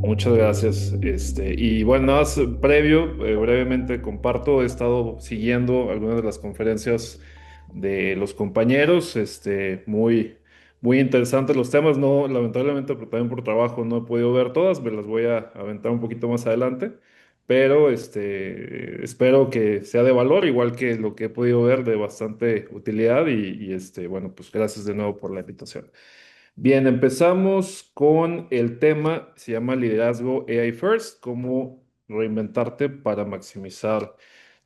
Muchas gracias. Y bueno, nada más previo, brevemente comparto, he estado siguiendo algunas de las conferencias de los compañeros, muy interesantes los temas, no, lamentablemente, pero también por trabajo no he podido ver todas, me las voy a aventar un poquito más adelante, pero espero que sea de valor, igual que lo que he podido ver de bastante utilidad bueno, pues gracias de nuevo por la invitación. Bien, empezamos con el tema, se llama liderazgo AI First, cómo reinventarte para maximizar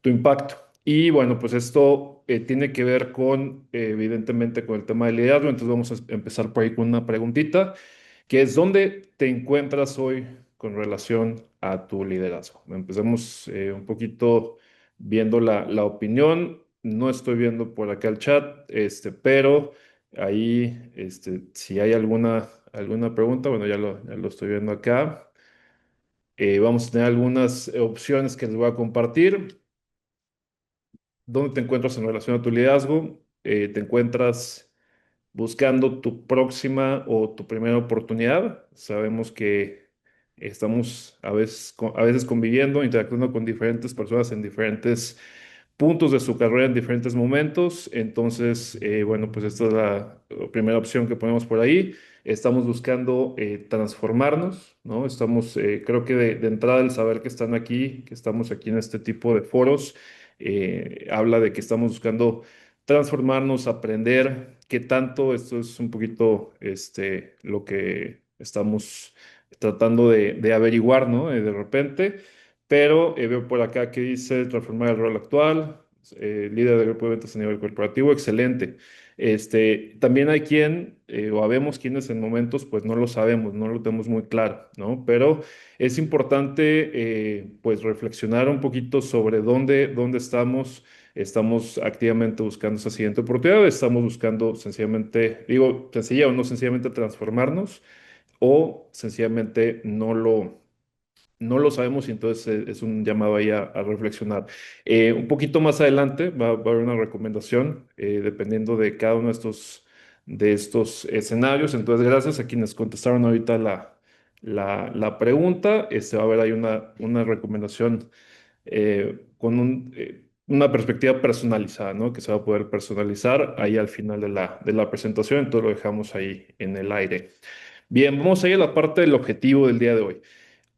tu impacto. Y bueno, pues esto tiene que ver con, evidentemente, con el tema de liderazgo. Entonces vamos a empezar por ahí con una preguntita, que es ¿dónde te encuentras hoy con relación a tu liderazgo? Empecemos un poquito viendo la opinión. No estoy viendo por acá el chat, pero ahí, si hay alguna pregunta, bueno, ya lo estoy viendo acá. Vamos a tener algunas opciones que les voy a compartir. ¿Dónde te encuentras en relación a tu liderazgo? ¿Te encuentras buscando tu próxima o tu primera oportunidad? Sabemos que estamos a veces conviviendo, interactuando con diferentes personas en diferentes puntos de su carrera en diferentes momentos. Entonces, bueno, pues esta es la primera opción que ponemos por ahí. Estamos buscando transformarnos, ¿no? Creo que de entrada el saber que están aquí, que estamos aquí en este tipo de foros, habla de que estamos buscando transformarnos, aprender, qué tanto, esto es un poquito lo que estamos tratando de averiguar, ¿no? De repente. Pero veo por acá que dice transformar el rol actual, líder del grupo de ventas a nivel corporativo, excelente. También hay o habemos quienes en momentos, pues no lo sabemos, no lo tenemos muy claro, ¿no? Pero es importante, pues, reflexionar un poquito sobre dónde estamos. Estamos activamente buscando esa siguiente oportunidad, estamos buscando sencillamente, digo, sencilla o no sencillamente transformarnos, o sencillamente no lo sabemos y entonces es un llamado ahí a reflexionar. Un poquito más adelante va a haber una recomendación dependiendo de cada uno de estos escenarios. Entonces, gracias a quienes contestaron ahorita la pregunta. Va a haber ahí una recomendación con una perspectiva personalizada, ¿no? Que se va a poder personalizar ahí al final de la presentación. Entonces, lo dejamos ahí en el aire. Bien, vamos a ir a la parte del objetivo del día de hoy.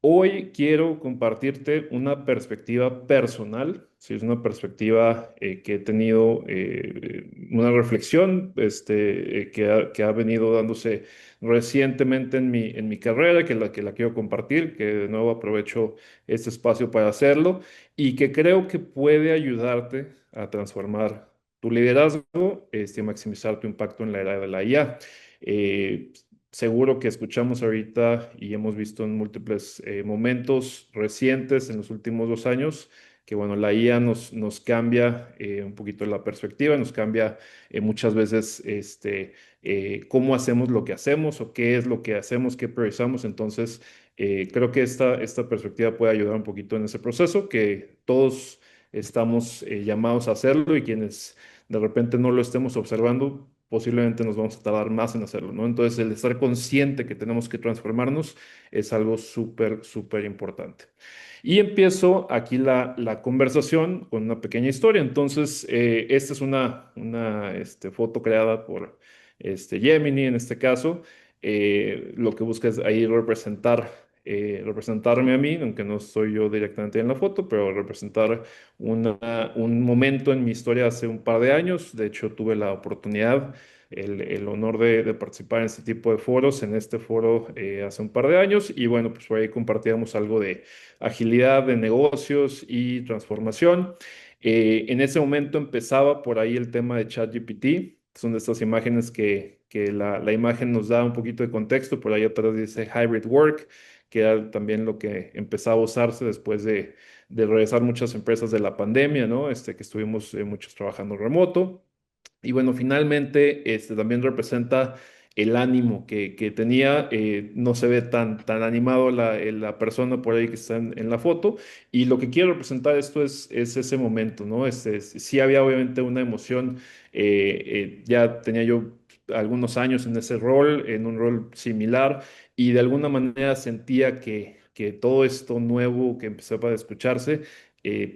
Hoy quiero compartirte una perspectiva personal, si es una perspectiva que he tenido, una reflexión que ha venido dándose recientemente en mi carrera, que la quiero compartir, que de nuevo aprovecho este espacio para hacerlo y que creo que puede ayudarte a transformar tu liderazgo, maximizar tu impacto en la era de la IA. Eh, Seguro que escuchamos ahorita y hemos visto en múltiples momentos recientes en los últimos 2 años que, bueno, la IA nos cambia un poquito la perspectiva, nos cambia muchas veces cómo hacemos lo que hacemos o qué es lo que hacemos, qué priorizamos. Entonces, creo que esta perspectiva puede ayudar un poquito en ese proceso, que todos estamos llamados a hacerlo y quienes de repente no lo estemos observando posiblemente nos vamos a tardar más en hacerlo, ¿no? Entonces, el estar consciente que tenemos que transformarnos es algo súper, súper importante. Y empiezo aquí la conversación con una pequeña historia. Entonces, esta es una foto creada por Gemini en este caso. Lo que busca es ahí representarme a mí, aunque no estoy yo directamente en la foto, pero representar un momento en mi historia hace un par de años. De hecho, tuve la oportunidad, el honor de participar en este tipo de foros, en este foro hace un par de años. Y bueno, pues por ahí compartíamos algo de agilidad de negocios y transformación. En ese momento empezaba por ahí el tema de ChatGPT. Son de estas imágenes que la imagen nos da un poquito de contexto. Por ahí atrás dice Hybrid Work, que era también lo que empezaba a usarse después de regresar muchas empresas de la pandemia, ¿no? Que estuvimos muchos trabajando remoto. Y bueno, finalmente también representa el ánimo que tenía. No se ve tan animado la persona por ahí que está en la foto. Y lo que quiero representar esto es ese momento, ¿no? Sí había obviamente una emoción. Ya tenía yo algunos años en ese rol, en un rol similar, y de alguna manera sentía que todo esto nuevo que empezaba a escucharse,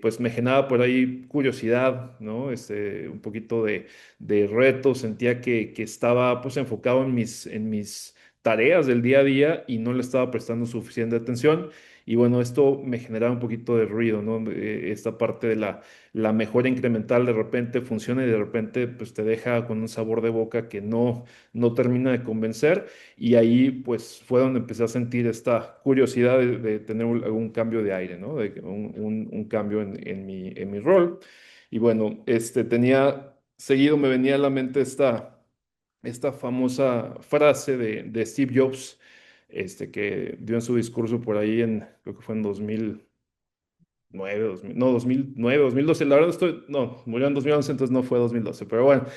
pues me generaba por ahí curiosidad, ¿no? Un poquito de reto, sentía que estaba pues enfocado en mis tareas del día a día y no le estaba prestando suficiente atención. Y bueno, esto me generaba un poquito de ruido, ¿no? Esta parte de la mejora incremental de repente funciona y de repente pues te deja con un sabor de boca que no termina de convencer. Y ahí pues fue donde empecé a sentir esta curiosidad de tener algún cambio de aire, ¿no? De un cambio en mi rol. Y bueno, tenía seguido, me venía a la mente esta famosa frase de Steve Jobs, que dio en su discurso por ahí creo que fue en 2009, 2000, no, 2009, 2012, la verdad no, murió en 2011, entonces no fue 2012, pero bueno,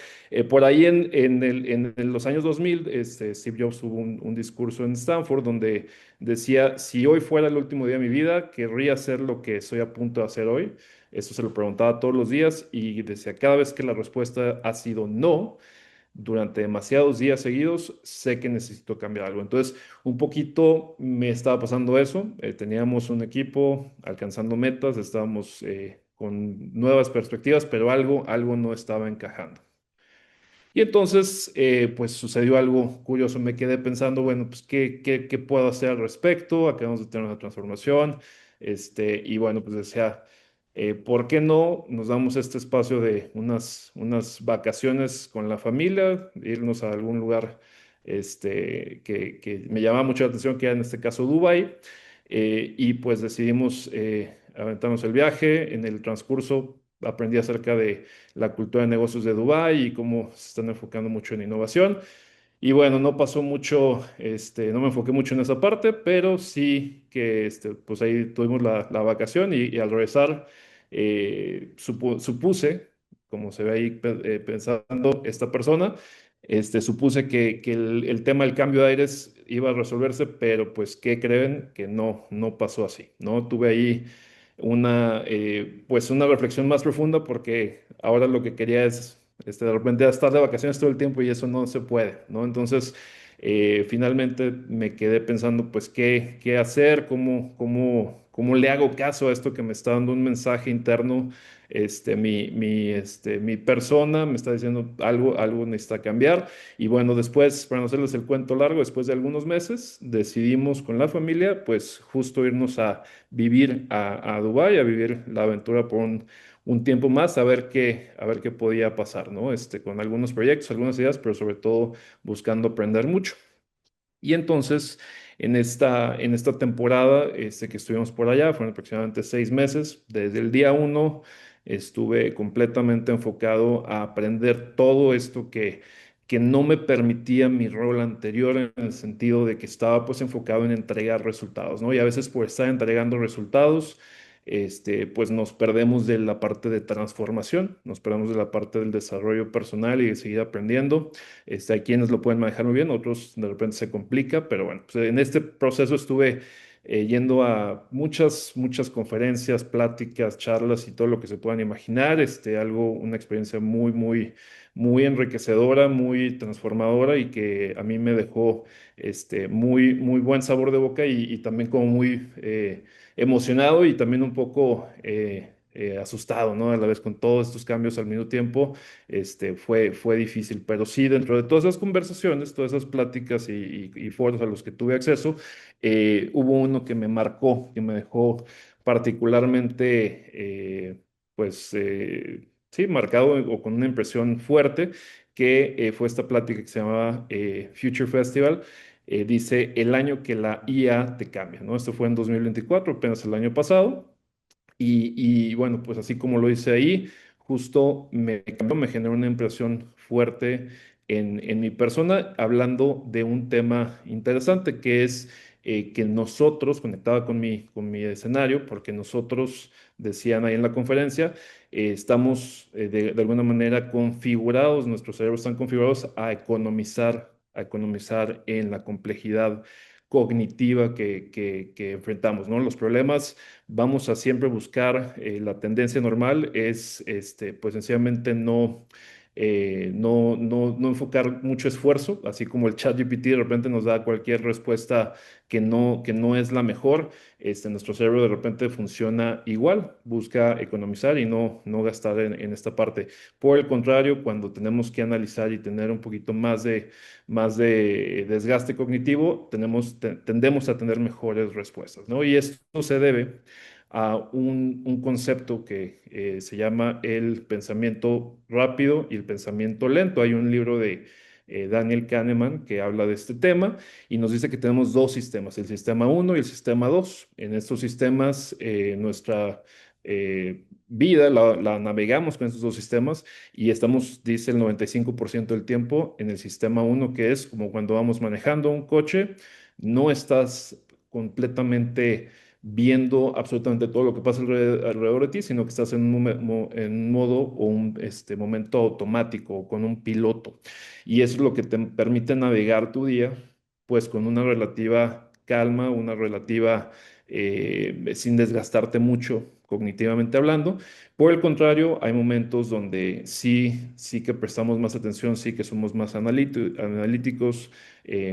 por ahí en los años 2000, Steve Jobs tuvo un discurso en Stanford donde decía, si hoy fuera el último día de mi vida, querría hacer lo que estoy a punto de hacer hoy. Eso se lo preguntaba todos los días y decía, cada vez que la respuesta ha sido no, durante demasiados días seguidos, sé que necesito cambiar algo. Entonces, un poquito me estaba pasando eso. Teníamos un equipo alcanzando metas, estábamos con nuevas perspectivas, pero algo no estaba encajando. Y entonces, pues sucedió algo curioso. Me quedé pensando, bueno, pues, ¿qué puedo hacer al respecto? Acabamos de tener una transformación. Y bueno, pues decía, ¿por qué no nos damos este espacio de unas vacaciones con la familia, irnos a algún lugar que me llamaba mucho la atención, que era en este caso Dubái? Y pues decidimos aventarnos el viaje. En el transcurso aprendí acerca de la cultura de negocios de Dubái y cómo se están enfocando mucho en innovación. Y bueno, no pasó mucho, no me enfoqué mucho en esa parte, pero sí que pues ahí tuvimos la vacación y al regresar supuse, como se ve ahí pensando esta persona, supuse que el tema del cambio de aires iba a resolverse, pero pues, ¿qué creen? Que no pasó así, ¿no? Tuve ahí pues una reflexión más profunda porque ahora lo que quería es de repente estar de vacaciones todo el tiempo y eso no se puede, ¿no? Entonces, finalmente me quedé pensando, pues, qué hacer, cómo le hago caso a esto que me está dando un mensaje interno. Mi persona me está diciendo algo necesita cambiar. Y bueno, después, para no hacerles el cuento largo, después de algunos meses, decidimos con la familia, pues, justo irnos a vivir a Dubái, a vivir la aventura por un tiempo más, a ver qué podía pasar, ¿no? Con algunos proyectos, algunas ideas, pero sobre todo buscando aprender mucho. Y entonces, en esta temporada que estuvimos por allá, fueron aproximadamente 6 meses, desde el día uno estuve completamente enfocado a aprender todo esto que no me permitía mi rol anterior en el sentido de que estaba pues enfocado en entregar resultados, ¿no? Y a veces por estar entregando resultados, pues nos perdemos de la parte de transformación, nos perdemos de la parte del desarrollo personal y de seguir aprendiendo. Hay quienes lo pueden manejar muy bien, otros de repente se complica, pero bueno, pues en este proceso estuve yendo a muchas conferencias, pláticas, charlas y todo lo que se puedan imaginar. Una experiencia muy enriquecedora, muy transformadora y que a mí me dejó muy buen sabor de boca y también como muy emocionado y también un poco asustado, ¿no? A la vez con todos estos cambios al mismo tiempo fue difícil, pero sí, dentro de todas esas conversaciones, todas esas pláticas y foros a los que tuve acceso, hubo uno que me marcó, que me dejó particularmente, sí, marcado o con una impresión fuerte, que fue esta plática que se llamaba Future Festival. Dice el año que la IA te cambia, ¿no? Esto fue en 2024, apenas el año pasado. Y bueno, pues así como lo hice ahí, justo me cambió, me generó una impresión fuerte en mi persona, hablando de un tema interesante que es que nosotros, conectaba con mi escenario, porque nosotros, decían ahí en la conferencia, estamos de alguna manera configurados, nuestros cerebros están configurados a economizar en la complejidad cognitiva que enfrentamos, ¿no? Los problemas vamos a siempre buscar, la tendencia normal es, pues sencillamente no enfocar mucho esfuerzo, así como el ChatGPT de repente nos da cualquier respuesta que no es la mejor. Nuestro cerebro de repente funciona igual, busca economizar y no gastar en esta parte. Por el contrario, cuando tenemos que analizar y tener un poquito más de desgaste cognitivo, tendemos a tener mejores respuestas, ¿no? Y esto se debe a un concepto que se llama el pensamiento rápido y el pensamiento lento. Hay un libro de Daniel Kahneman que habla de este tema y nos dice que tenemos dos sistemas, el sistema uno y el sistema 2. En estos sistemas, nuestra vida la navegamos con estos dos sistemas y estamos, dice el 95% del tiempo, en el sistema uno, que es como cuando vamos manejando un coche, no estás completamente viendo absolutamente todo lo que pasa alrededor de ti, sino que estás en un modo o un momento automático, con un piloto. Y eso es lo que te permite navegar tu día, pues con una relativa calma, una relativa, sin desgastarte mucho cognitivamente hablando. Por el contrario, hay momentos donde sí que prestamos más atención, sí que somos más analíticos,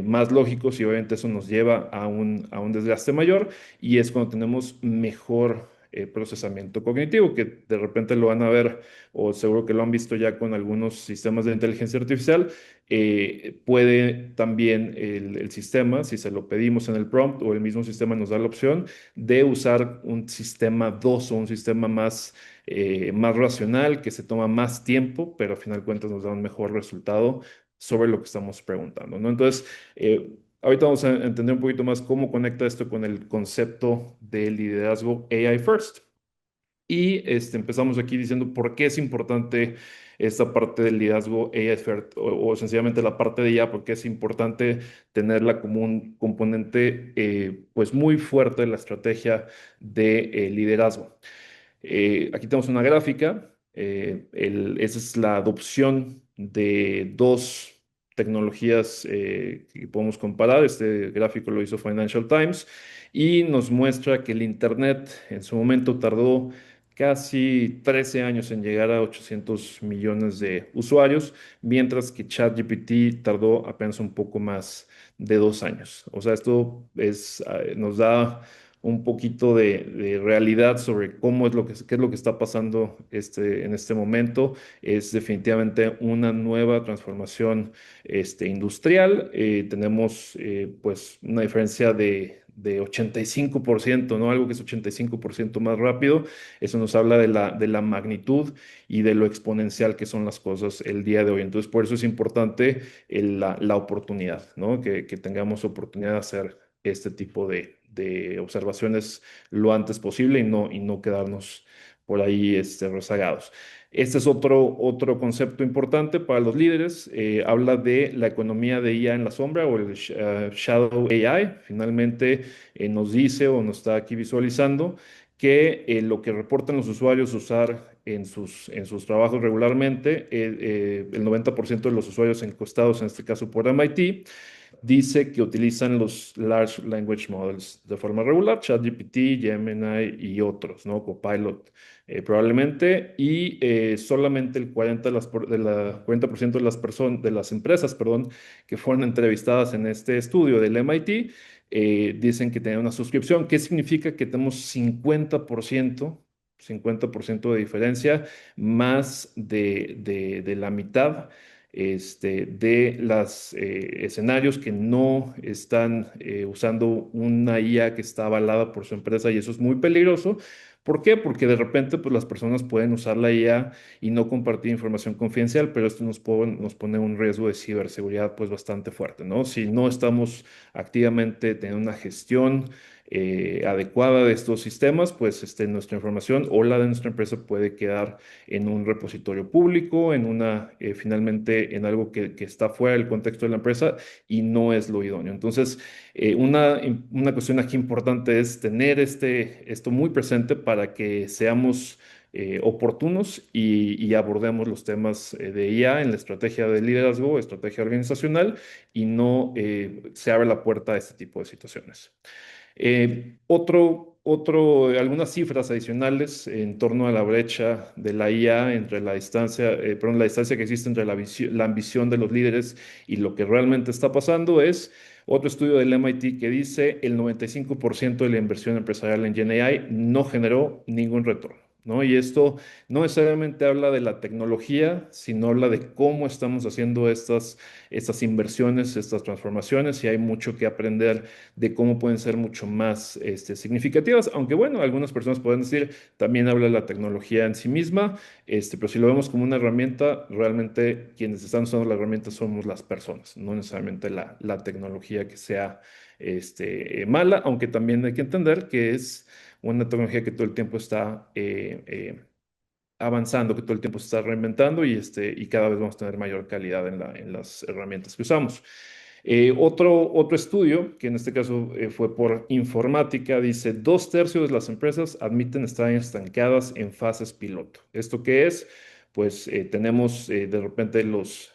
más lógicos y obviamente eso nos lleva a un desgaste mayor y es cuando tenemos mejor procesamiento cognitivo, que de repente lo van a ver o seguro que lo han visto ya con algunos sistemas de inteligencia artificial. Puede también el sistema, si se lo pedimos en el prompt o el mismo sistema nos da la opción de usar un sistema 2 o un sistema más racional, que se toma más tiempo, pero a final de cuentas nos da un mejor resultado sobre lo que estamos preguntando, ¿no? Entonces, ahorita vamos a entender un poquito más cómo conecta esto con el concepto de liderazgo AI First. Y empezamos aquí diciendo por qué es importante esta parte del liderazgo AI First, o sencillamente la parte de IA, porque es importante tenerla como un componente pues muy fuerte en la estrategia de liderazgo. Aquí tenemos una gráfica. Esa es la adopción de dos tecnologías que podemos comparar. Este gráfico lo hizo Financial Times y nos muestra que el Internet en su momento tardó casi 13 años en llegar a 800 millones de usuarios, mientras que ChatGPT tardó apenas un poco más de 2 años. O sea, nos da un poquito de realidad sobre cómo es qué es lo que está pasando en este momento. Es definitivamente una nueva transformación industrial. Tenemos pues una diferencia de 85%, ¿no? Algo que es 85% más rápido. Eso nos habla de la magnitud y de lo exponencial que son las cosas el día de hoy. Entonces, por eso es importante la oportunidad, ¿no? Que tengamos oportunidad de hacer este tipo de observaciones lo antes posible y no quedarnos por ahí rezagados. Este es otro concepto importante para los líderes. Habla de la economía de IA en la sombra o el Shadow AI. Finalmente nos dice o nos está aquí visualizando que lo que reportan los usuarios usar en sus trabajos regularmente, el 90% de los usuarios encuestados, en este caso por MIT, dice que utilizan los Large Language Models de forma regular, ChatGPT, Gemini y otros, ¿no? Copilot, probablemente, y solamente el 40% de las personas, de las empresas, perdón, que fueron entrevistadas en este estudio del MIT, dicen que tienen una suscripción. ¿Qué significa? Que tenemos 50% de diferencia, más de la mitad de los escenarios que no están usando una IA que está avalada por su empresa y eso es muy peligroso. ¿Por qué? Porque de repente pues, las personas pueden usar la IA y no compartir información confidencial, pero esto nos pone un riesgo de ciberseguridad pues bastante fuerte, ¿no? Si no estamos activamente teniendo una gestión adecuada de estos sistemas, pues nuestra información o la de nuestra empresa puede quedar en un repositorio público, finalmente en algo que está fuera del contexto de la empresa y no es lo idóneo. Entonces, una cuestión aquí importante es tener esto muy presente para que seamos oportunos y abordemos los temas de IA en la estrategia de liderazgo, estrategia organizacional y no se abre la puerta a este tipo de situaciones. Otro algunas cifras adicionales en torno a la brecha de la IA entre la distancia, perdón, la distancia que existe entre la ambición de los líderes y lo que realmente está pasando es otro estudio del MIT que dice el 95% de la inversión empresarial en GenAI no generó ningún retorno, ¿no? Y esto no necesariamente habla de la tecnología, sino habla de cómo estamos haciendo estas inversiones, estas transformaciones, y hay mucho que aprender de cómo pueden ser mucho más significativas, aunque bueno, algunas personas pueden decir, también habla de la tecnología en sí misma, pero si lo vemos como una herramienta, realmente quienes están usando la herramienta somos las personas, no necesariamente la tecnología que sea mala, aunque también hay que entender que es una tecnología que todo el tiempo está avanzando, que todo el tiempo se está reinventando y cada vez vamos a tener mayor calidad en las herramientas que usamos. Otro estudio, que en este caso fue por informática, dice 2/3 de las empresas admiten estar estancadas en fases piloto. ¿Esto qué es? Pues tenemos de repente los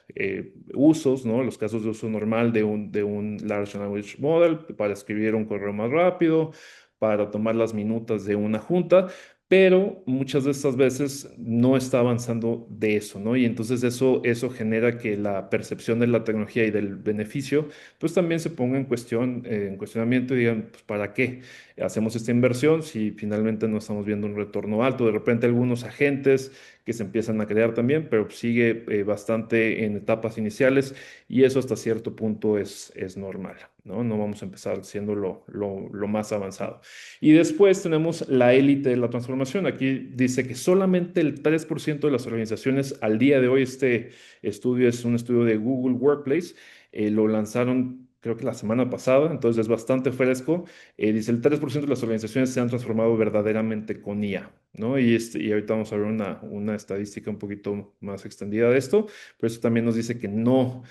usos, ¿no? Los casos de uso normal de un Large Language Model para escribir un correo más rápido, para tomar las minutas de una junta, pero muchas de estas veces no está avanzando de eso, ¿no? Y entonces eso genera que la percepción de la tecnología y del beneficio, pues también se ponga en cuestionamiento y digan, pues ¿para qué hacemos esta inversión si finalmente no estamos viendo un retorno alto? De repente algunos agentes que se empiezan a crear también, pero sigue bastante en etapas iniciales y eso hasta cierto punto es normal, ¿no? No vamos a empezar siendo lo más avanzado. Y después tenemos la élite de la transformación. Aquí dice que solamente el 3% de las organizaciones al día de hoy, este estudio es un estudio de Google Workplace, lo lanzaron creo que la semana pasada, entonces es bastante fresco. Dice el 3% de las organizaciones se han transformado verdaderamente con IA, ¿no? Y ahorita vamos a ver una estadística un poquito más extendida de esto, pero eso también nos dice que no.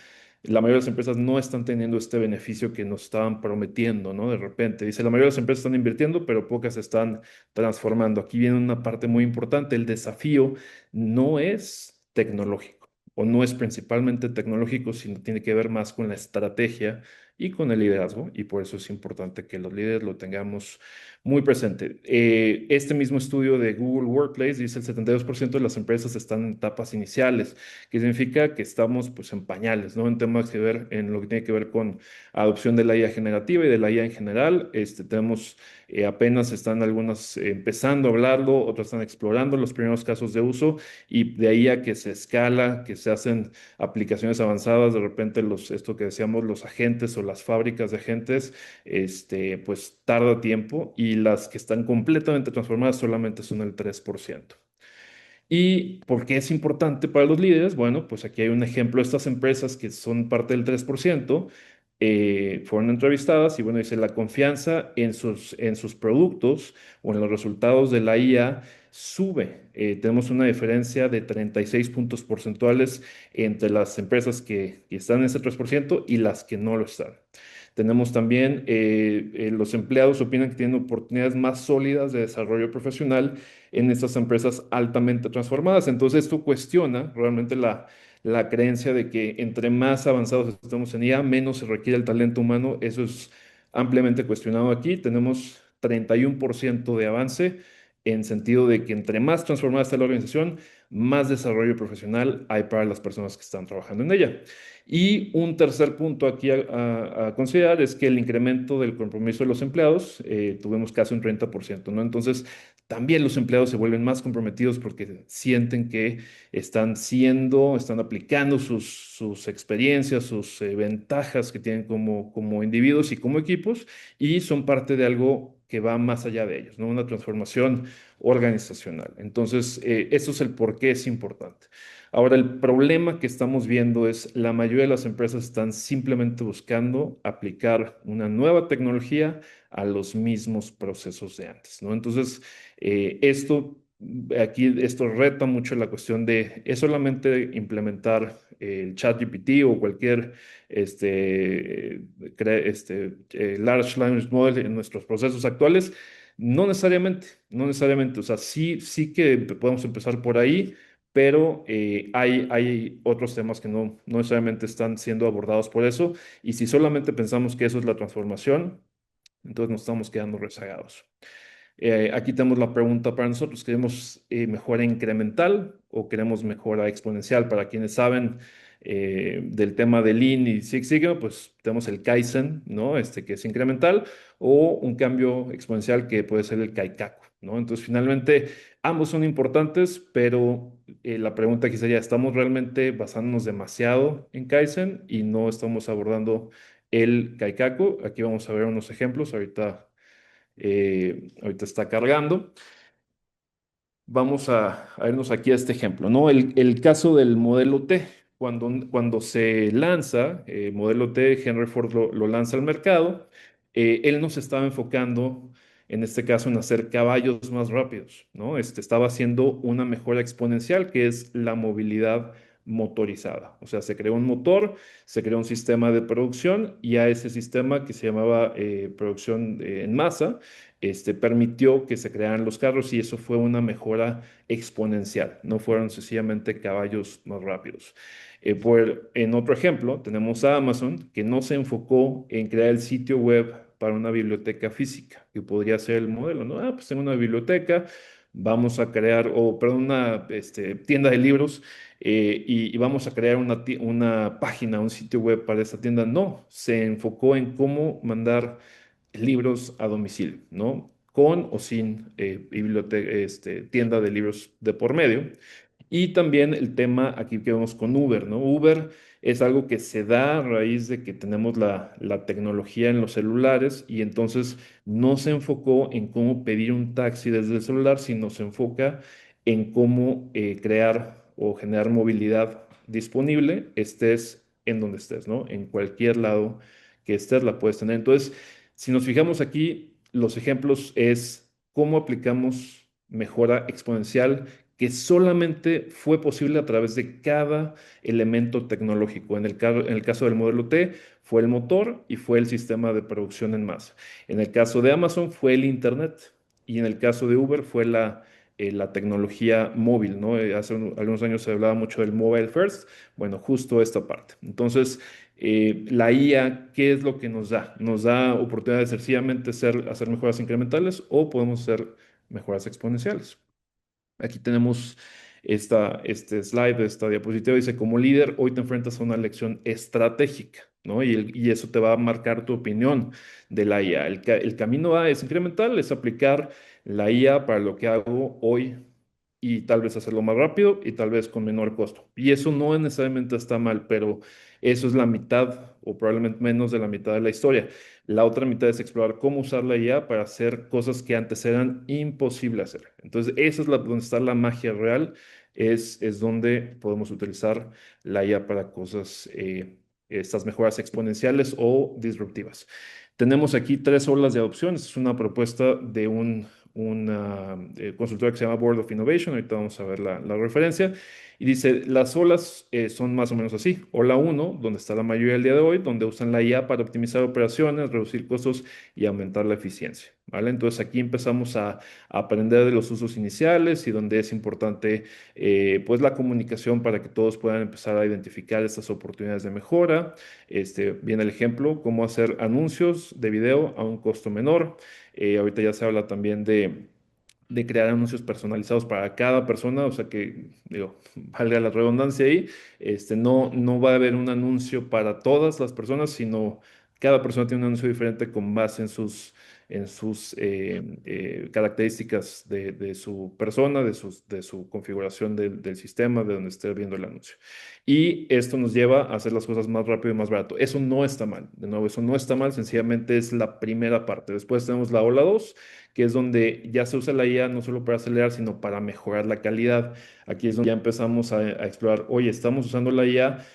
La mayoría de las empresas no están teniendo este beneficio que nos estaban prometiendo, ¿no? De repente, dice, la mayoría de las empresas están invirtiendo, pero pocas se están transformando. Aquí viene una parte muy importante. El desafío no es tecnológico o no es principalmente tecnológico, sino tiene que ver más con la estrategia y con el liderazgo. Y por eso es importante que los líderes lo tengamos muy presente. Este mismo estudio de Google Workplace dice el 72% de las empresas están en etapas iniciales, que significa que estamos pues en pañales, ¿no? En temas que ver, en lo que tiene que ver con adopción de la IA generativa y de la IA en general. Tenemos apenas están algunas empezando a hablarlo, otras están explorando los primeros casos de uso y de ahí a que se escala, que se hacen aplicaciones avanzadas, de repente esto que decíamos, los agentes o las fábricas de agentes, pues tarda tiempo y las que están completamente transformadas solamente son el 3%. ¿Y por qué es importante para los líderes? Bueno, pues aquí hay un ejemplo de estas empresas que son parte del 3%, fueron entrevistadas y bueno, dice, la confianza en sus productos o en los resultados de la IA sube. Tenemos una diferencia de 36 puntos porcentuales entre las empresas que están en ese 3% y las que no lo están. Tenemos también, los empleados opinan que tienen oportunidades más sólidas de desarrollo profesional en estas empresas altamente transformadas. Entonces, esto cuestiona realmente la creencia de que entre más avanzados estamos en IA, menos se requiere el talento humano. Eso es ampliamente cuestionado aquí. Tenemos 31% de avance en sentido de que entre más transformada está la organización, más desarrollo profesional hay para las personas que están trabajando en ella. Y un tercer punto aquí a considerar es que el incremento del compromiso de los empleados, tuvimos casi un 30%, ¿no? Entonces, también los empleados se vuelven más comprometidos porque sienten que están aplicando sus experiencias, sus ventajas que tienen como individuos y como equipos, y son parte de algo que va más allá de ellos, ¿no? Una transformación organizacional. Entonces, eso es el por qué es importante. Ahora, el problema que estamos viendo es la mayoría de las empresas están simplemente buscando aplicar una nueva tecnología a los mismos procesos de antes, ¿no? Entonces, esto reta mucho la cuestión de, ¿es solamente implementar el ChatGPT o cualquier Large Language Model en nuestros procesos actuales? No necesariamente, no necesariamente. O sea, sí que podemos empezar por ahí, pero hay otros temas que no necesariamente están siendo abordados por eso. Y si solamente pensamos que eso es la transformación, entonces nos estamos quedando rezagados. Aquí tenemos la pregunta para nosotros. ¿Queremos mejora incremental o queremos mejora exponencial? Para quienes saben del tema de Lean y Six Sigma, pues tenemos el Kaizen, ¿no? Que es incremental, o un cambio exponencial que puede ser el Kaikaku, ¿no? Entonces, finalmente, ambos son importantes, pero la pregunta aquí sería, ¿estamos realmente basándonos demasiado en Kaizen y no estamos abordando el Kaikaku? Aquí vamos a ver unos ejemplos. Ahorita está cargando. Vamos a irnos aquí a este ejemplo, ¿no? El caso del modelo T. Cuando se lanza, modelo T, Henry Ford lo lanza al mercado, él no se estaba enfocando, en este caso, en hacer caballos más rápidos, ¿no? Estaba haciendo una mejora exponencial, que es la movilidad motorizada. O sea, se creó un motor, se creó un sistema de producción y a ese sistema que se llamaba producción en masa, permitió que se crearan los carros y eso fue una mejora exponencial, no fueron sencillamente caballos más rápidos. En otro ejemplo, tenemos a Amazon, que no se enfocó en crear el sitio web para una biblioteca física, que podría ser el modelo, ¿no? Ah, pues tengo una biblioteca, vamos a crear, o perdón, una tienda de libros, y vamos a crear una página, un sitio web para esta tienda. No, se enfocó en cómo mandar libros a domicilio, ¿no? Con o sin tienda de libros de por medio. Y también el tema aquí que vemos con Uber, ¿no? Uber es algo que se da a raíz de que tenemos la tecnología en los celulares y entonces no se enfocó en cómo pedir un taxi desde el celular, sino se enfoca en cómo crear o generar movilidad disponible, estés en donde estés, ¿no? En cualquier lado que estés la puedes tener. Entonces, si nos fijamos aquí, los ejemplos es cómo aplicamos mejora exponencial que solamente fue posible a través de cada elemento tecnológico. En el caso del modelo T fue el motor y fue el sistema de producción en masa. En el caso de Amazon fue el Internet y en el caso de Uber fue la tecnología móvil, ¿no? Algunos años se hablaba mucho del mobile first, bueno, justo esta parte. Entonces, la IA, ¿qué es lo que nos da? Nos da oportunidad de sencillamente hacer mejoras incrementales o podemos hacer mejoras exponenciales. Aquí tenemos este slide, esta diapositiva. Dice, como líder, hoy te enfrentas a una lección estratégica, ¿no? Y eso te va a marcar tu opinión de la IA. El camino A es incremental, es aplicar la IA para lo que hago hoy y tal vez hacerlo más rápido y tal vez con menor costo. Y eso no necesariamente está mal, pero eso es la mitad o probablemente menos de la mitad de la historia. La otra mitad es explorar cómo usar la IA para hacer cosas que antes eran imposibles hacer. Entonces, esa es donde está la magia real, es donde podemos utilizar la IA para cosas, estas mejoras exponenciales o disruptivas. Tenemos aquí tres olas de adopción. Esta es una propuesta de una consultora que se llama Board of Innovation. Ahorita vamos a ver la referencia. Y dice, las olas son más o menos así. Ola uno, donde está la mayoría del día de hoy, donde usan la IA para optimizar operaciones, reducir costos y aumentar la eficiencia. ¿Vale? Entonces aquí empezamos a aprender de los usos iniciales y donde es importante pues la comunicación para que todos puedan empezar a identificar estas oportunidades de mejora. Viene el ejemplo, cómo hacer anuncios de video a un costo menor. Ahorita ya se habla también de crear anuncios personalizados para cada persona, o sea que, digo, valga la redundancia ahí, no va a haber un anuncio para todas las personas, sino cada persona tiene un anuncio diferente con base en sus características de su persona, de su configuración del sistema, de donde esté viendo el anuncio. Y esto nos lleva a hacer las cosas más rápido y más barato. Eso no está mal, de nuevo, eso no está mal, sencillamente es la primera parte. Después tenemos la ola 2 que es donde ya se usa la IA no solo para acelerar, sino para mejorar la calidad. Aquí es donde ya empezamos a explorar, oye, estamos usando la IA,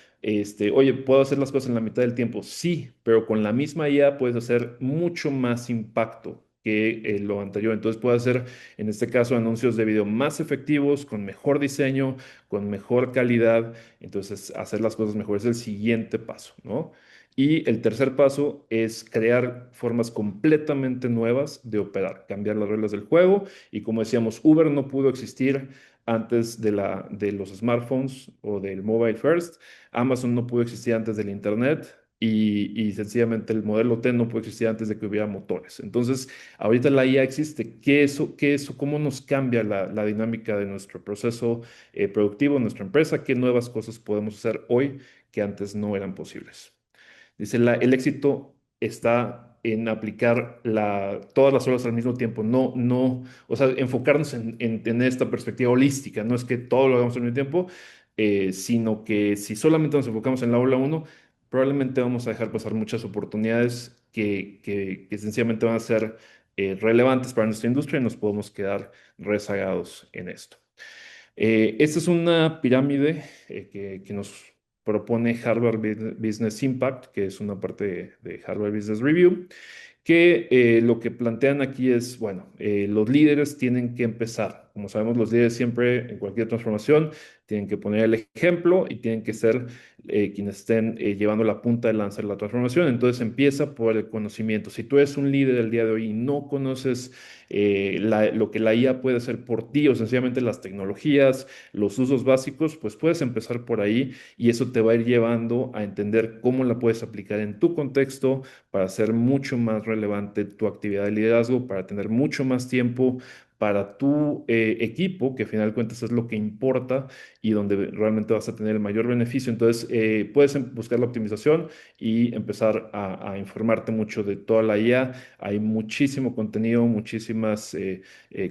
oye, ¿puedo hacer las cosas en la mitad del tiempo? Sí, pero con la misma IA puedes hacer mucho más impacto que lo anterior. Entonces puedes hacer, en este caso, anuncios de video más efectivos, con mejor diseño, con mejor calidad. Entonces, hacer las cosas mejor es el siguiente paso, ¿no? Y el tercer paso es crear formas completamente nuevas de operar, cambiar las reglas del juego. Y como decíamos, Uber no pudo existir antes de los smartphones o del mobile first. Amazon no pudo existir antes del Internet. y sencillamente el modelo T no puede existir antes de que hubiera motores. Entonces, ahorita la IA existe. ¿Qué eso, cómo nos cambia la dinámica de nuestro proceso productivo, nuestra empresa? ¿Qué nuevas cosas podemos hacer hoy que antes no eran posibles? Dice, el éxito está en aplicar todas las horas al mismo tiempo, no, o sea, enfocarnos en tener esta perspectiva holística, no es que todo lo hagamos al mismo tiempo, sino que si solamente nos enfocamos en la ola uno, probablemente vamos a dejar pasar muchas oportunidades que sencillamente van a ser relevantes para nuestra industria y nos podemos quedar rezagados en esto. Esta es una pirámide que nos propone Harvard Business Impact, que es una parte de Harvard Business Review, que lo que plantean aquí es, bueno, los líderes tienen que empezar. Como sabemos, los líderes siempre en cualquier transformación tienen que poner el ejemplo y tienen que ser quienes estén llevando la punta de lanza de la transformación. Entonces empieza por el conocimiento. Si tú eres un líder el día de hoy y no conoces lo que la IA puede hacer por ti o sencillamente las tecnologías, los usos básicos, pues puedes empezar por ahí y eso te va a ir llevando a entender cómo la puedes aplicar en tu contexto para hacer mucho más relevante tu actividad de liderazgo, para tener mucho más tiempo para tu equipo, que al final de cuentas es lo que importa y donde realmente vas a tener el mayor beneficio. Entonces, puedes buscar la optimización y empezar a informarte mucho de toda la IA. Hay muchísimo contenido, muchísimas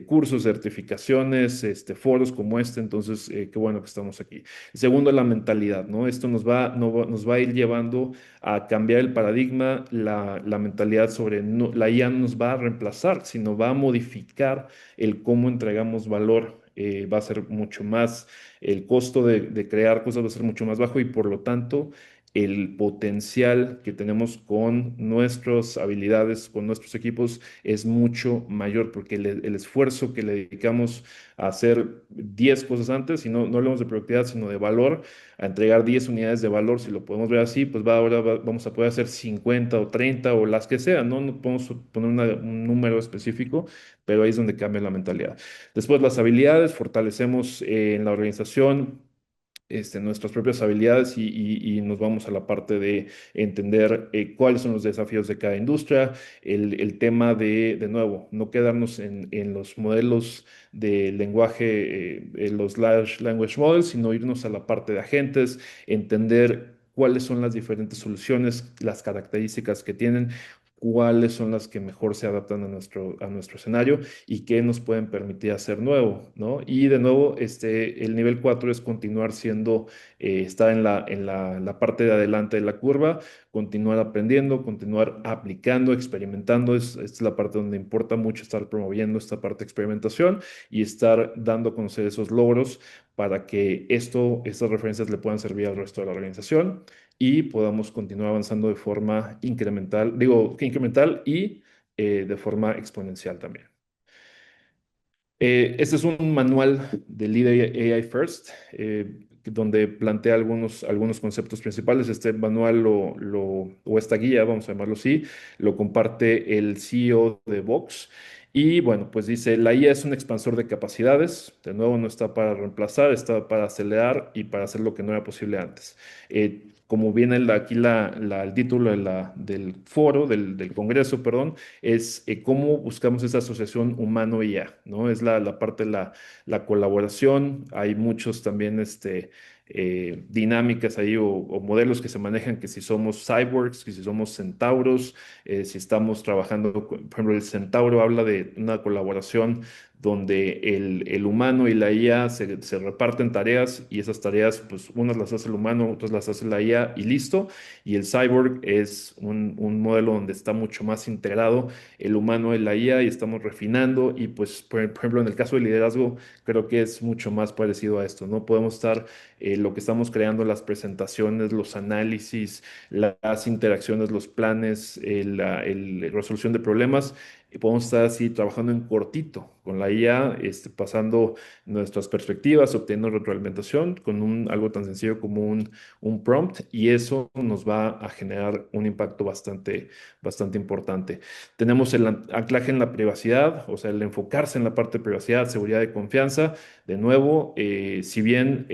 cursos, certificaciones, foros como este. Entonces, qué bueno que estamos aquí. Segundo, la mentalidad, ¿no? Esto nos va a ir llevando a cambiar el paradigma, la mentalidad sobre la IA no nos va a reemplazar, sino va a modificar el cómo entregamos valor. Va a ser mucho más, el costo de crear cosas va a ser mucho más bajo y por lo tanto el potencial que tenemos con nuestras habilidades, con nuestros equipos es mucho mayor porque el esfuerzo que le dedicamos a hacer 10 cosas antes, y no hablamos de productividad, sino de valor, a entregar 10 unidades de valor, si lo podemos ver así, pues vamos a poder hacer 50 o 30 o las que sean, ¿no? No podemos poner un número específico, pero ahí es donde cambia la mentalidad. Después, las habilidades, fortalecemos en la organización nuestras propias habilidades y nos vamos a la parte de entender cuáles son los desafíos de cada industria, el tema de nuevo, no quedarnos en los modelos de lenguaje, los large language models, sino irnos a la parte de agentes, entender cuáles son las diferentes soluciones, las características que tienen, cuáles son las que mejor se adaptan a nuestro escenario y qué nos pueden permitir hacer nuevo, ¿no? Y de nuevo, el nivel 4 es continuar siendo, estar en la parte de adelante de la curva, continuar aprendiendo, continuar aplicando, experimentando. Esta es la parte donde importa mucho estar promoviendo esta parte de experimentación y estar dando a conocer esos logros para que estas referencias le puedan servir al resto de la organización y podamos continuar avanzando de forma incremental, digo, que incremental y de forma exponencial también. Este es un manual de Leader AI First, donde plantea algunos conceptos principales. Este manual o esta guía, vamos a llamarlo así, lo comparte el CEO de Vox. Y bueno, pues dice, la IA es un expansor de capacidades. De nuevo, no está para reemplazar, está para acelerar y para hacer lo que no era posible antes. Como viene aquí el título del foro, del congreso, perdón, es cómo buscamos esa asociación humano-IA, ¿no? Es la parte de la colaboración. Hay muchos también dinámicas ahí o modelos que se manejan, que si somos cyborgs, que si somos centauros, si estamos trabajando, por ejemplo, el centauro habla de una colaboración donde el humano y la IA se reparten tareas y esas tareas, pues unas las hace el humano, otras las hace la IA y listo. Y el cyborg es un modelo donde está mucho más integrado el humano y la IA y estamos refinando y pues por ejemplo en el caso del liderazgo creo que es mucho más parecido a esto, ¿no? Podemos estar lo que estamos creando, las presentaciones, los análisis, las interacciones, los planes, la resolución de problemas. Y podemos estar así trabajando en cortito con la IA, pasando nuestras perspectivas, obteniendo retroalimentación con algo tan sencillo como un prompt y eso nos va a generar un impacto bastante importante. Tenemos el anclaje en la privacidad, o sea, el enfocarse en la parte de privacidad, seguridad y confianza. De nuevo, si bien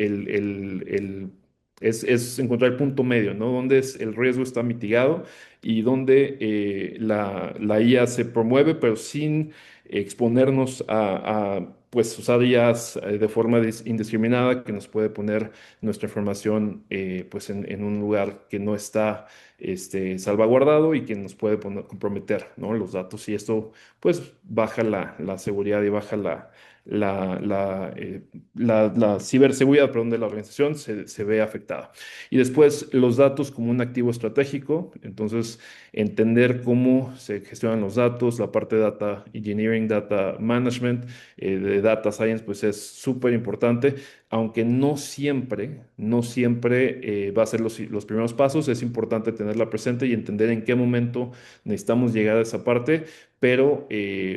es encontrar el punto medio, ¿no? Donde el riesgo está mitigado y donde la IA se promueve, pero sin exponernos pues, usar IAs de forma indiscriminada que nos puede poner nuestra información pues en un lugar que no está salvaguardado y que nos puede comprometer, ¿no? Los datos. Y esto pues baja la seguridad y baja la, la, eh, la ciberseguridad, perdón, de la organización se ve afectada. Y después los datos como un activo estratégico, entonces entender cómo se gestionan los datos, la parte de data engineering, data management, de data science, pues es súper importante, aunque no siempre va a ser los primeros pasos, es importante tenerla presente y entender en qué momento necesitamos llegar a esa parte, pero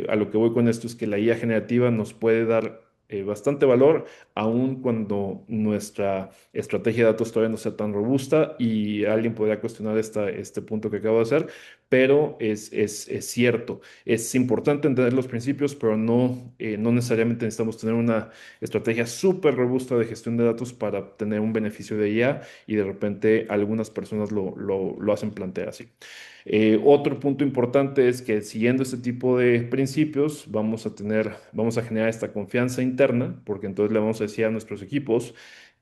a lo que voy con esto es que la IA generativa nos puede dar bastante valor, aun cuando nuestra estrategia de datos todavía no sea tan robusta y alguien podría cuestionar este punto que acabo de hacer, pero es cierto. Es importante entender los principios, pero no necesariamente necesitamos tener una estrategia súper robusta de gestión de datos para tener un beneficio de IA y de repente algunas personas lo hacen plantear así. Otro punto importante es que siguiendo este tipo de principios vamos a generar esta confianza interna, porque entonces le vamos a decir a nuestros equipos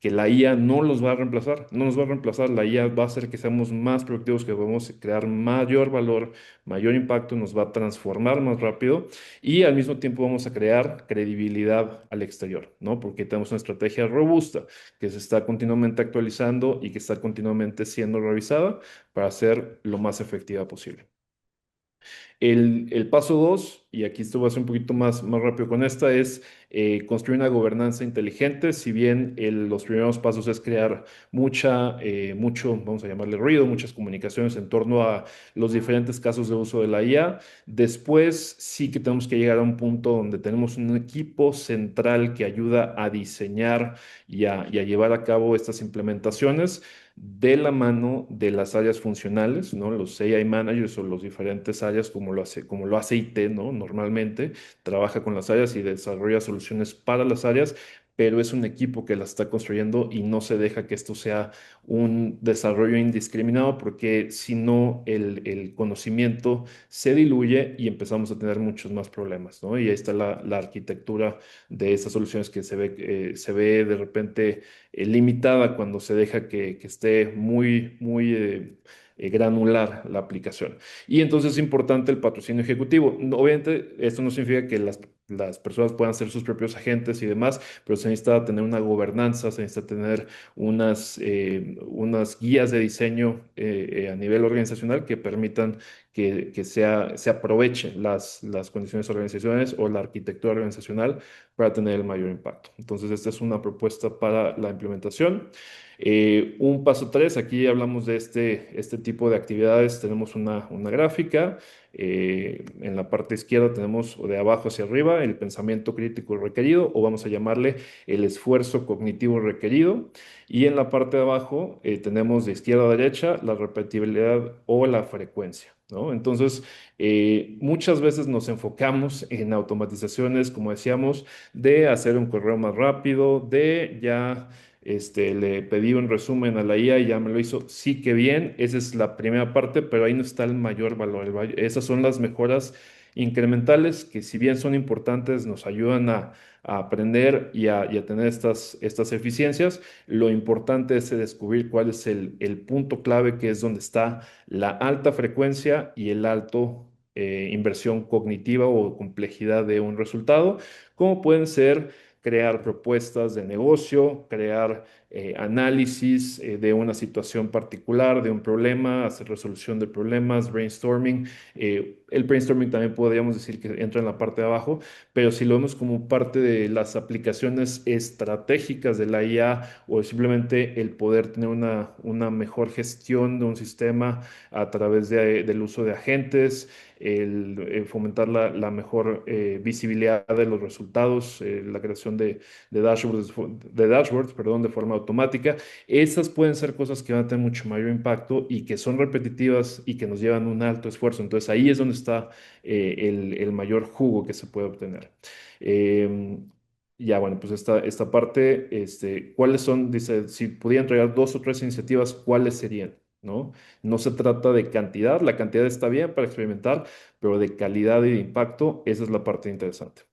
que la IA no los va a reemplazar, no nos va a reemplazar, la IA va a hacer que seamos más productivos, que podamos crear mayor valor, mayor impacto, nos va a transformar más rápido y al mismo tiempo vamos a crear credibilidad al exterior, ¿no? Porque tenemos una estrategia robusta que se está continuamente actualizando y que está continuamente siendo revisada para ser lo más efectiva posible. El paso dos, y aquí esto va a ser un poquito más rápido con esta, es construir una gobernanza inteligente. Si bien los primeros pasos es crear mucho, vamos a llamarle ruido, muchas comunicaciones en torno a los diferentes casos de uso de la IA, después sí que tenemos que llegar a un punto donde tenemos un equipo central que ayuda a diseñar y a llevar a cabo estas implementaciones de la mano de las áreas funcionales, ¿no? Los AI managers o los diferentes áreas como lo hace IT, ¿no? Normalmente trabaja con las áreas y desarrolla soluciones para las áreas, pero es un equipo que las está construyendo y no se deja que esto sea un desarrollo indiscriminado porque si no el conocimiento se diluye y empezamos a tener muchos más problemas, ¿no? Y ahí está la arquitectura de estas soluciones que se ve de repente limitada cuando se deja que esté muy granular la aplicación. Y entonces es importante el patrocinio ejecutivo. Obviamente, esto no significa que las personas puedan ser sus propios agentes y demás, pero se necesita tener una gobernanza, se necesita tener unas guías de diseño a nivel organizacional que permitan se aprovechen las condiciones organizacionales o la arquitectura organizacional para tener el mayor impacto. Entonces, esta es una propuesta para la implementación. Un paso tres, aquí hablamos de este tipo de actividades. Tenemos una gráfica. En la parte izquierda tenemos o de abajo hacia arriba el pensamiento crítico requerido, o vamos a llamarle el esfuerzo cognitivo requerido. Y en la parte de abajo tenemos de izquierda a derecha la repetibilidad o la frecuencia, ¿no? Entonces, muchas veces nos enfocamos en automatizaciones, como decíamos, de hacer un correo más rápido, de ya le pedí un resumen a la IA y ya me lo hizo. Sí que bien, esa es la primera parte, pero ahí no está el mayor valor. Esas son las mejoras incrementales que si bien son importantes, nos ayudan a aprender y a tener estas eficiencias. Lo importante es descubrir cuál es el punto clave, que es donde está la alta frecuencia y el alto inversión cognitiva o complejidad de un resultado, como pueden ser crear propuestas de negocio, crear análisis de una situación particular, de un problema, hacer resolución de problemas, brainstorming. El brainstorming también podríamos decir que entra en la parte de abajo, pero si lo vemos como parte de las aplicaciones estratégicas de la IA o simplemente el poder tener una mejor gestión de un sistema a través del uso de agentes, el fomentar la mejor visibilidad de los resultados, la creación de dashboards, perdón, de forma automática. Esas pueden ser cosas que van a tener mucho mayor impacto y que son repetitivas y que nos llevan un alto esfuerzo. Entonces ahí es donde está el mayor jugo que se puede obtener. Eh, Ya, bueno, pues esta parte, ¿cuáles son? Dice, si pudiera entregar dos o tres iniciativas, ¿cuáles serían? ¿No? No se trata de cantidad, la cantidad está bien para experimentar, pero de calidad y de impacto, esa es la parte interesante.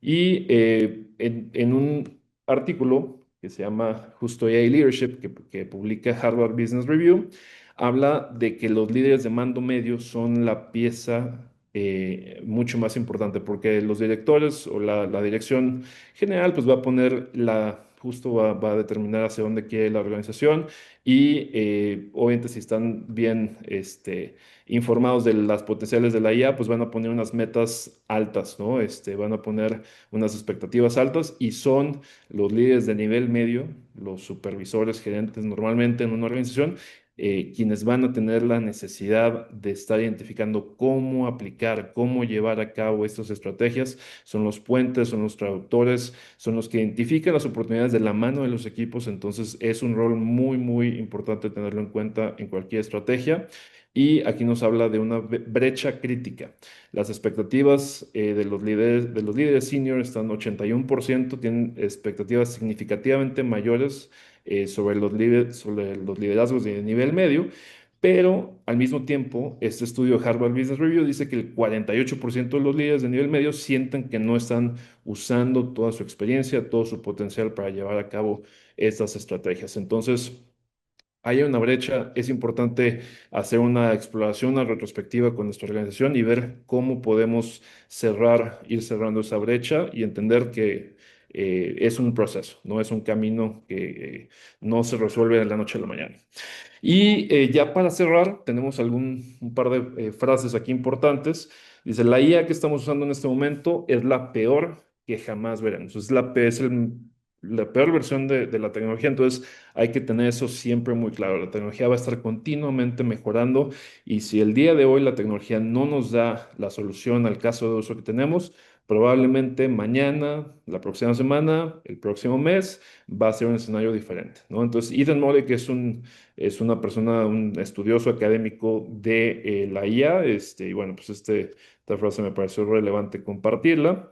Y en un artículo que se llama justo AI Leadership, que publica Harvard Business Review, habla de que los líderes de mando medio son la pieza mucho más importante, porque los directores o la dirección general pues va a poner justo va a determinar hacia dónde quiere la organización y obviamente si están bien informados de las potenciales de la IA, pues van a poner unas metas altas, ¿no? Van a poner unas expectativas altas y son los líderes de nivel medio, los supervisores, gerentes normalmente en una organización, quienes van a tener la necesidad de estar identificando cómo aplicar, cómo llevar a cabo estas estrategias. Son los puentes, son los traductores, son los que identifican las oportunidades de la mano de los equipos. Entonces es un rol muy, muy importante tenerlo en cuenta en cualquier estrategia. Y aquí nos habla de una brecha crítica. Las expectativas de los líderes senior están 81%, tienen expectativas significativamente mayores sobre los liderazgos de nivel medio, pero al mismo tiempo, este estudio de Harvard Business Review dice que el 48% de los líderes de nivel medio sienten que no están usando toda su experiencia, todo su potencial para llevar a cabo estas estrategias. Entonces, hay una brecha, es importante hacer una exploración, una retrospectiva con nuestra organización y ver cómo podemos ir cerrando esa brecha y entender que es un proceso, no es un camino que no se resuelve de la noche a la mañana. Y ya para cerrar, tenemos un par de frases aquí importantes. Dice, la IA que estamos usando en este momento es la peor que jamás veremos. La peor versión de la tecnología, entonces hay que tener eso siempre muy claro. La tecnología va a estar continuamente mejorando y si el día de hoy la tecnología no nos da la solución al caso de uso que tenemos, probablemente mañana, la próxima semana, el próximo mes, va a ser un escenario diferente, ¿no? Entonces, Ethan Mollick, que es una persona, un estudioso académico de la IA, y bueno, pues esta frase me pareció relevante compartirla.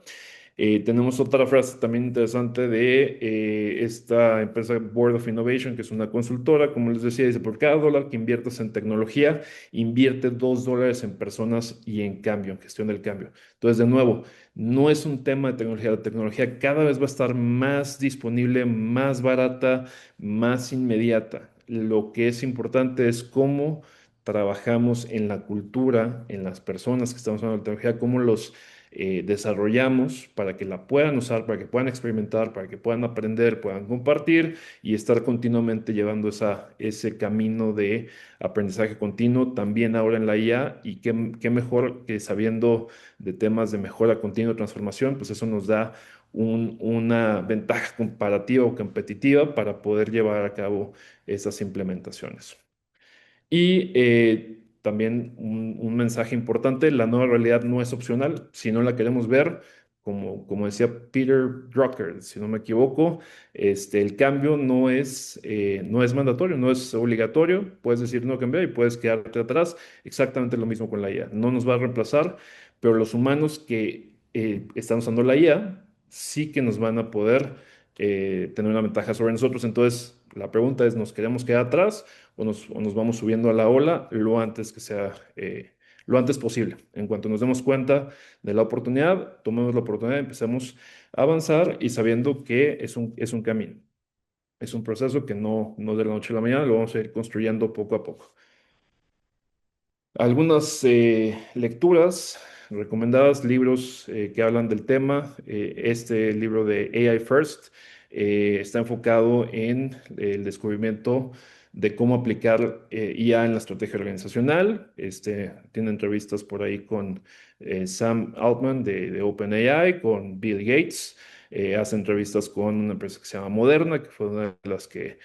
Tenemos otra frase también interesante de esta empresa Board of Innovation, que es una consultora, como les decía, dice, por cada dólar que inviertas en tecnología, invierte $2 en personas y en cambio, en gestión del cambio. Entonces, de nuevo, no es un tema de tecnología, la tecnología cada vez va a estar más disponible, más barata, más inmediata. Lo que es importante es cómo trabajamos en la cultura, en las personas que estamos usando la tecnología, cómo los desarrollamos para que la puedan usar, para que puedan experimentar, para que puedan aprender, puedan compartir y estar continuamente llevando ese camino de aprendizaje continuo también ahora en la IA y qué mejor que sabiendo de temas de mejora continua, transformación, pues eso nos da una ventaja comparativa o competitiva para poder llevar a cabo esas implementaciones. Y también un mensaje importante, la nueva realidad no es opcional, si no la queremos ver, como decía Peter Drucker, si no me equivoco, el cambio no es mandatorio, no es obligatorio, puedes decir no cambiar y puedes quedarte atrás, exactamente lo mismo con la IA, no nos va a reemplazar, pero los humanos que están usando la IA sí que nos van a poder tener una ventaja sobre nosotros, entonces la pregunta es, ¿nos queremos quedar atrás? O nos vamos subiendo a la ola lo antes posible. En cuanto nos demos cuenta de la oportunidad, tomemos la oportunidad, empecemos a avanzar y sabiendo que es un camino, es un proceso que no de la noche a la mañana, lo vamos a ir construyendo poco a poco. Algunas lecturas recomendadas, libros que hablan del tema. Este libro de AI First está enfocado en el descubrimiento de cómo aplicar IA en la estrategia organizacional. Tiene entrevistas por ahí con Sam Altman de OpenAI, con Bill Gates. Hace entrevistas con una empresa que se llama Moderna, que fue una de las que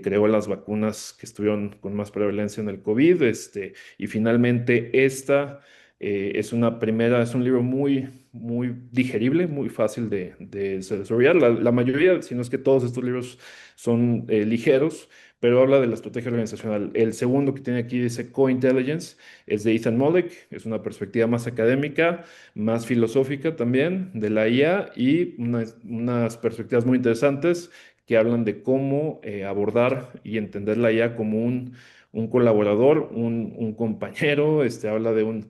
creó las vacunas que estuvieron con más prevalencia en el COVID. Y finalmente, Es un libro muy digerible, muy fácil de desarrollar. La mayoría, si no es que todos estos libros son ligeros, pero habla de la estrategia organizacional. El segundo que tiene aquí dice Co-Intelligence, es de Ethan Mollick, es una perspectiva más académica, más filosófica también de la IA y unas perspectivas muy interesantes que hablan de cómo abordar y entender la IA como un colaborador, un compañero, habla de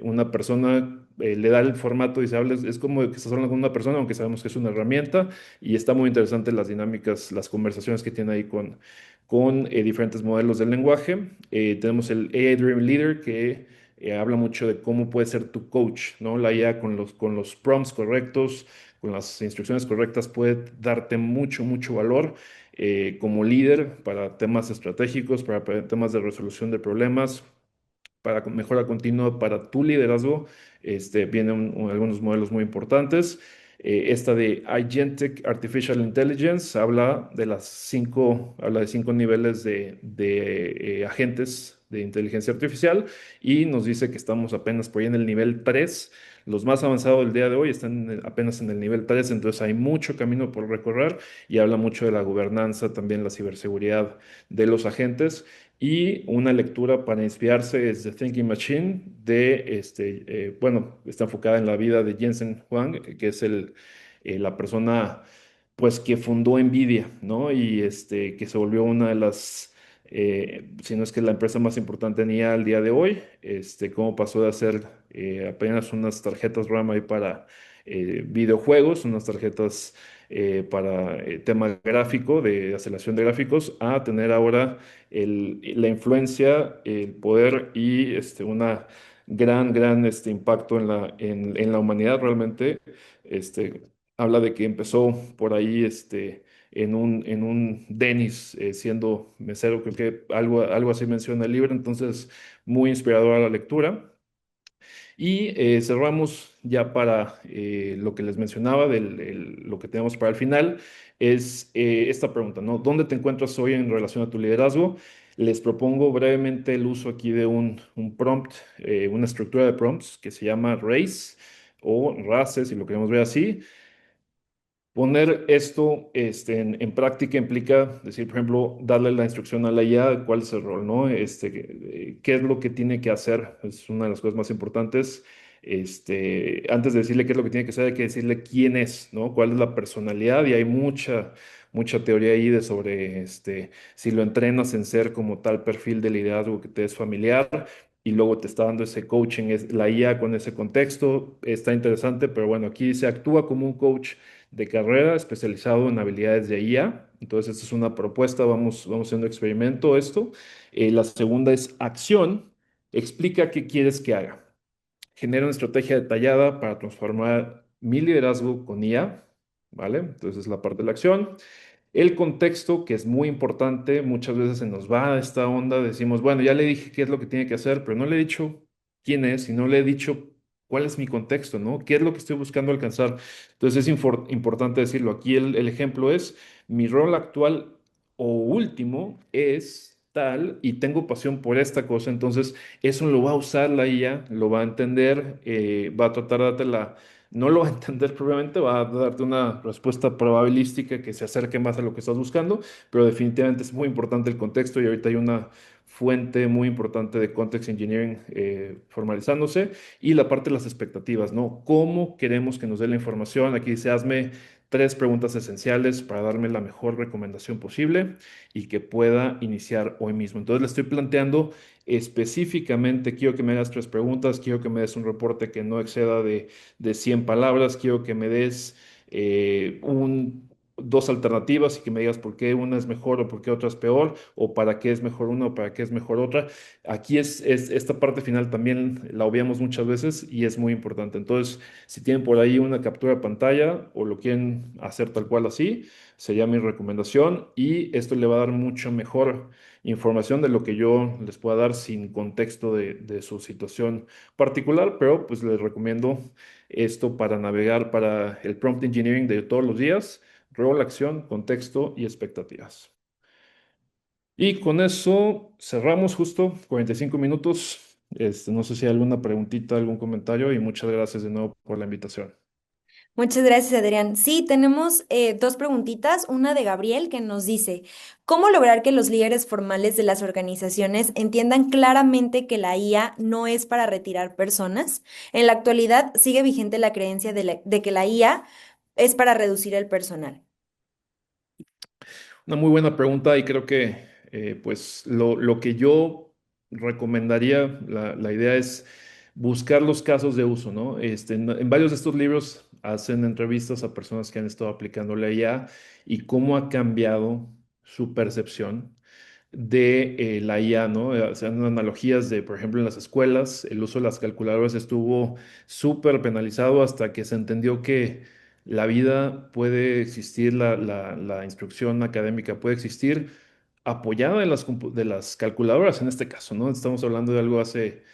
una persona, le da el formato y se habla, es como que estás hablando con una persona, aunque sabemos que es una herramienta, y está muy interesante las dinámicas, las conversaciones que tiene ahí con diferentes modelos del lenguaje. Tenemos el AI Dream Leader que habla mucho de cómo puede ser tu coach, ¿no? La IA con los prompts correctos, con las instrucciones correctas, puede darte mucho valor como líder para temas estratégicos, para temas de resolución de problemas, para mejora continua para tu liderazgo. Vienen algunos modelos muy importantes. Esta de Agentic Artificial Intelligence habla de cinco niveles de agentes de inteligencia artificial y nos dice que estamos apenas por ahí en el nivel 3. Los más avanzados del día de hoy están apenas en el nivel 3, entonces hay mucho camino por recorrer y habla mucho de la gobernanza, también la ciberseguridad de los agentes. Y una lectura para inspirarse es The Thinking Machine bueno, está enfocada en la vida de Jensen Huang, que es la persona pues que fundó Nvidia, ¿no? Y que se volvió una de las, si no es que la empresa más importante en IA al día de hoy, cómo pasó de hacer apenas unas tarjetas RAM ahí para videojuegos, unas tarjetas para tema gráfico, de aceleración de gráficos, a tener ahora la influencia, el poder y una gran impacto en la humanidad realmente. Este, Habla de que empezó por ahí en un Denny's siendo mesero, creo que algo así menciona el libro, entonces muy inspiradora la lectura. Y cerramos ya para lo que les mencionaba, lo que tenemos para el final, es esta pregunta, ¿no? ¿Dónde te encuentras hoy en relación a tu liderazgo? Les propongo brevemente el uso aquí de un prompt, una estructura de prompts que se llama RACE o RACE, si lo queremos ver así. Poner esto en práctica implica decir, por ejemplo, darle la instrucción a la IA, cuál es el rol, ¿no? Qué es lo que tiene que hacer, es una de las cosas más importantes. Antes de decirle qué es lo que tiene que hacer, hay que decirle quién es, ¿no? Cuál es la personalidad, y hay mucha teoría ahí de sobre si lo entrenas en ser como tal perfil de liderazgo que te es familiar. Y luego te está dando ese coaching, es la IA con ese contexto, está interesante, pero bueno, aquí se actúa como un coach de carrera especializado en habilidades de IA. Entonces, esta es una propuesta, vamos haciendo experimento esto. La segunda es acción. Explica qué quieres que haga. Genera una estrategia detallada para transformar mi liderazgo con IA, ¿vale? Entonces, es la parte de la acción. El contexto, que es muy importante, muchas veces se nos va a esta onda, decimos, bueno, ya le dije qué es lo que tiene que hacer, pero no le he dicho quién es y no le he dicho cuál es mi contexto, ¿no? ¿Qué es lo que estoy buscando alcanzar? Entonces es importante decirlo. Aquí el ejemplo es, mi rol actual o último es tal y tengo pasión por esta cosa, entonces eso lo va a usar la IA, lo va a entender, va a tratar de darte no lo va a entender propiamente, va a darte una respuesta probabilística que se acerque más a lo que estás buscando, pero definitivamente es muy importante el contexto y ahorita hay una fuente muy importante de context engineering formalizándose y la parte de las expectativas, ¿no? ¿Cómo queremos que nos dé la información? Aquí dice, hazme tres preguntas esenciales para darme la mejor recomendación posible y que pueda iniciar hoy mismo. Entonces le estoy planteando específicamente, quiero que me hagas tres preguntas, quiero que me des un reporte que no exceda de 100 palabras, quiero que me des dos alternativas y que me digas por qué una es mejor o por qué otra es peor, o para qué es mejor una o para qué es mejor otra. Aquí esta parte final también la obviamos muchas veces y es muy importante. Entonces, si tienen por ahí una captura de pantalla o lo quieren hacer tal cual así, sería mi recomendación y esto le va a dar mucho mejor información de lo que yo les pueda dar sin contexto de su situación particular, pero pues les recomiendo esto para navegar para el prompt engineering de todos los días, rol, acción, contexto y expectativas. Y con eso cerramos justo 45 minutos. No sé si hay alguna preguntita, algún comentario y muchas gracias de nuevo por la invitación. Muchas gracias, Adrián. Sí, tenemos dos preguntitas. Una de Gabriel que nos dice, ¿cómo lograr que los líderes formales de las organizaciones entiendan claramente que la IA no es para retirar personas? En la actualidad sigue vigente la creencia de que la IA es para reducir el personal. Una muy buena pregunta y creo que pues lo que yo recomendaría, la idea es buscar los casos de uso, ¿no? En varios de estos libros hacen entrevistas a personas que han estado aplicando la IA y cómo ha cambiado su percepción de la IA, ¿no? Hacen analogías de, por ejemplo, en las escuelas, el uso de las calculadoras estuvo súper penalizado hasta que se entendió que la vida puede existir, la instrucción académica puede existir apoyada de las calculadoras en este caso, ¿no? Estamos hablando de algo hace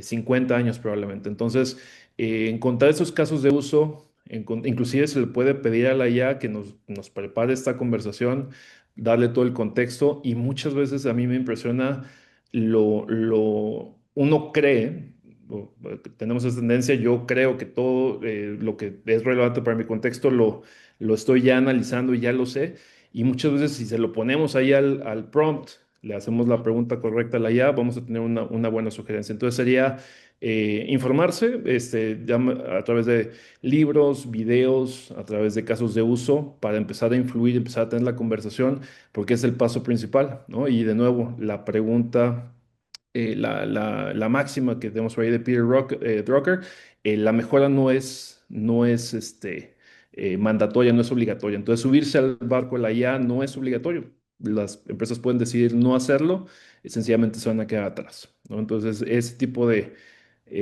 50 años probablemente. Entonces, encontrar esos casos de uso, inclusive se le puede pedir a la IA que nos prepare esta conversación, darle todo el contexto y muchas veces a mí me impresiona uno cree, tenemos esa tendencia, yo creo que todo lo que es relevante para mi contexto lo estoy ya analizando y ya lo sé. Y muchas veces si se lo ponemos ahí al prompt, le hacemos la pregunta correcta a la IA, vamos a tener una buena sugerencia. Entonces sería informarse a través de libros, videos, a través de casos de uso, para empezar a influir, empezar a tener la conversación, porque es el paso principal, ¿no? Y de nuevo, la pregunta la máxima que tenemos por ahí de Drucker, la mejora no es mandatoria, no es obligatoria. Entonces, subirse al barco de la IA no es obligatorio. Las empresas pueden decidir no hacerlo y sencillamente se van a quedar atrás, ¿no? Entonces, ese tipo de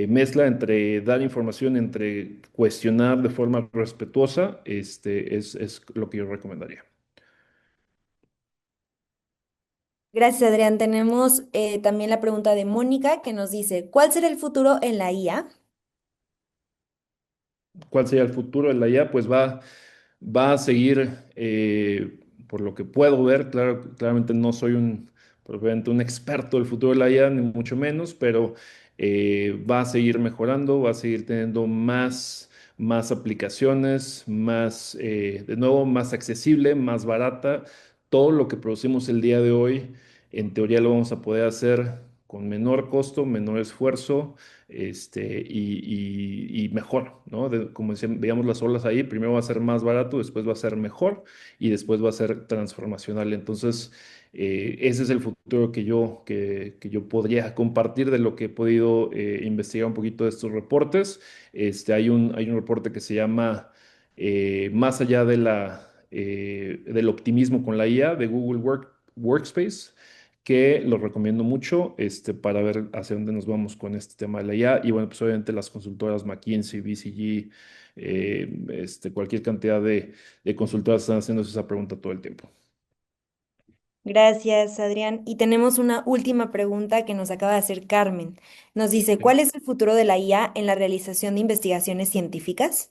mezcla entre dar información, entre cuestionar de forma respetuosa, es lo que yo recomendaría. Gracias, Adrián. Tenemos también la pregunta de Mónica que nos dice, ¿cuál será el futuro en la IA? ¿Cuál sería el futuro de la IA? Pues va a seguir, por lo que puedo ver, claro, claramente no soy probablemente un experto del futuro de la IA, ni mucho menos, pero va a seguir mejorando, va a seguir teniendo más aplicaciones, de nuevo, más accesible, más barata. Todo lo que producimos el día de hoy, en teoría lo vamos a poder hacer con menor costo, menor esfuerzo y mejor, ¿no? Como veíamos las olas ahí, primero va a ser más barato, después va a ser mejor y después va a ser transformacional. Entonces, ese es el futuro que yo podría compartir de lo que he podido investigar un poquito de estos reportes. Hay un reporte que se llama Más allá del optimismo con la IA de Google Workspace que lo recomiendo mucho para ver hacia dónde nos vamos con este tema de la IA. Y bueno, pues obviamente las consultoras McKinsey, BCG, cualquier cantidad de consultoras están haciendo esa pregunta todo el tiempo. Gracias, Adrián. Y tenemos una última pregunta que nos acaba de hacer Carmen. Nos dice, ¿cuál es el futuro de la IA en la realización de investigaciones científicas?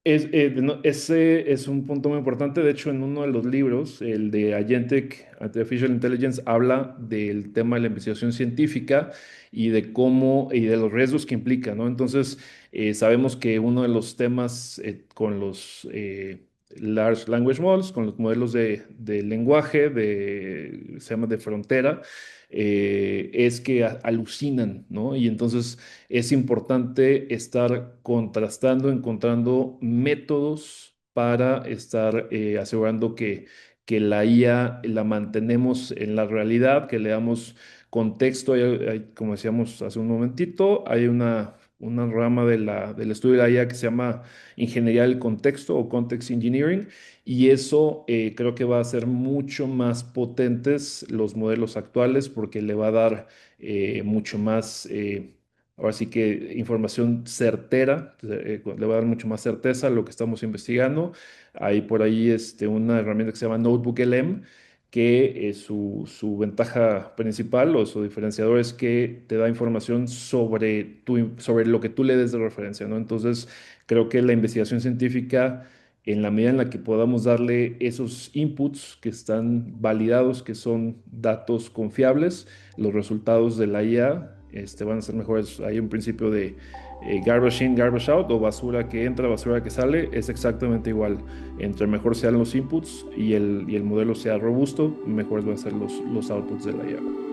Ese es un punto muy importante. De hecho, en uno de los libros, el de Agentic Artificial Intelligence, habla del tema de la investigación científica y de cómo y de los riesgos que implica, ¿no? Entonces, sabemos que uno de los temas con los Large Language Models, con los modelos de lenguaje, se llama de frontera, es que alucinan, ¿no? Y entonces es importante estar contrastando, encontrando métodos para estar asegurando que la IA la mantenemos en la realidad, que le damos contexto. Como decíamos hace un momentito, hay una rama del estudio de la IA que se llama Ingeniería del Contexto o Context Engineering, y eso creo que va a hacer mucho más potentes los modelos actuales porque le va a dar mucho más, ahora sí que información certera, le va a dar mucho más certeza a lo que estamos investigando. Hay por ahí una herramienta que se llama Notebook LM, que su ventaja principal o su diferenciador es que te da información sobre lo que tú le des de referencia, ¿no? Entonces, creo que la investigación científica en la medida en la que podamos darle esos inputs que están validados, que son datos confiables, los resultados de la IA van a ser mejores. Hay un principio de garbage in, garbage out, o basura que entra, basura que sale, es exactamente igual. Entre mejor sean los inputs y el modelo sea robusto, mejores van a ser los outputs de la IA.